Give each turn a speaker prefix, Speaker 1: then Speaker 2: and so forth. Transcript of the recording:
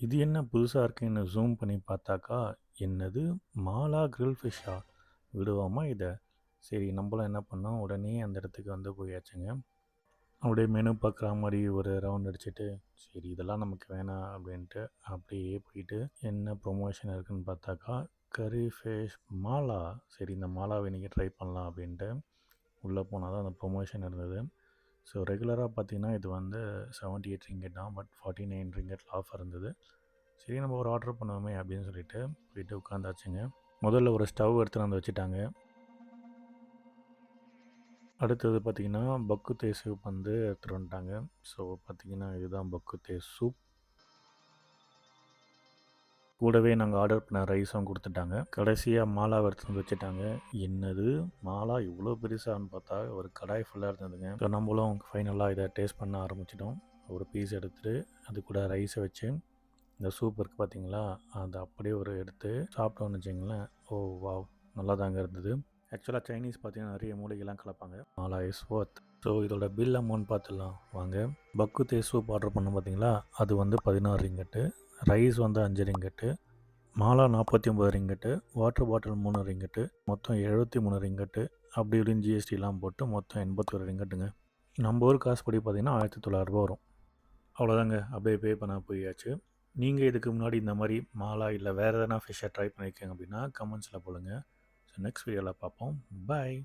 Speaker 1: இது என்ன புதுசா இருக்குன்னு ஜூம் பண்ணி பார்த்தாக்கா, என்னது மாலா கிரில் ஃபிஷ்ஷா? விடுவோமா இத? சரி நம்மளும் என்ன பண்ணோம், உடனே அந்த இடத்துக்கு வந்து போயாச்சுங்க. அப்படியே மெனு பார்க்குற மாரி ஒரு ரவுண்ட் அடிச்சுட்டு, சரி இதெல்லாம் நமக்கு வேணாம் அப்படின்ட்டு அப்படியே போயிட்டு என்ன ப்ரொமோஷன் இருக்குன்னு பார்த்தாக்கா, கறி ஃபிஷ் மாலா. சரி இந்த மாலாவை இன்றைக்கி ட்ரை பண்ணலாம் அப்படின்ட்டு உள்ளே போனால் தான் அந்த ப்ரொமோஷன் இருந்தது. ஸோ ரெகுலராக பார்த்தீங்கன்னா இது வந்து 78 ரிங்கெட் தான், பட் 49 ரிங்கெட்டில் ஆஃபர் இருந்தது. சரி நம்ம ஒரு ஆர்டர் பண்ணுவோமே அப்படின்னு சொல்லிட்டு போயிட்டு உட்காந்தாச்சுங்க. முதல்ல ஒரு ஸ்டவ் எடுத்துகிட்டு வந்து வச்சுட்டாங்க. அடுத்தது பார்த்திங்கன்னா பக்குத்தே சூப் வந்து எடுத்துகிட்டு வந்துட்டாங்க. ஸோ பார்த்திங்கன்னா இதுதான் பக்குத்தே சூப். கூடவே நாங்கள் ஆர்டர் பண்ண ரைஸும் கொடுத்துட்டாங்க. கடைசியாக மாலாவை எடுத்துகிட்டு வந்து வச்சுட்டாங்க. என்னது மாலா இவ்வளோ பெருசான்னு பார்த்தா ஒரு கடாய் ஃபுல்லாக இருந்ததுங்க. ஸோ நம்மளும் ஃபைனலாக இதை டேஸ்ட் பண்ண ஆரம்பிச்சிட்டோம். ஒரு பீஸ் எடுத்துகிட்டு அது கூட ரைஸை வச்சு இந்த சூப் இருக்குது பார்த்தீங்களா, அதை அப்படியே ஒரு எடுத்து சாப்பிட்டோன்னு வச்சிங்களேன். ஓ வாவ், நல்லா தாங்க இருந்தது. ஆக்சுவலாக சைனீஸ் பார்த்தீங்கன்னா நிறைய மூலிகைலாம் கலப்பாங்க. மாலா இஸ் ஒர்த். ஸோ இதோட பில் அமௌண்ட் பார்த்துடலாம் வாங்க. பக்குத்தே சூப் ஆர்டர் பண்ணோம் பார்த்தீங்களா, அது வந்து 16 ரிங்கெட்டு, ரைஸ் வந்து 5 ringgit, Mala 49 ringgit, water bottle 3 ringgit, மொத்தம் 73 ரிங்கெட்டு. அப்படி இப்படின்னு ஜிஎஸ்டிலாம் போட்டு மொத்தம் 81 ரிங்கெட்டுங்க. நம்ம ஊர் காசுப்படி பார்த்தீங்கன்னா 1900 வரும். அவ்வளோதாங்க, அப்படியே பே பண்ண போயாச்சு. நீங்கள் இதுக்கு முன்னாடி இந்த மாதிரி மாலா இல்லை வேறு எதனா ஃபிஷ்ஷை ட்ரை பண்ணியிருக்கீங்க அப்படின்னா கமெண்ட்ஸில் போடுங்க. ஸோ நெக்ஸ்ட் வீடியோவில் பார்ப்போம். பாய்.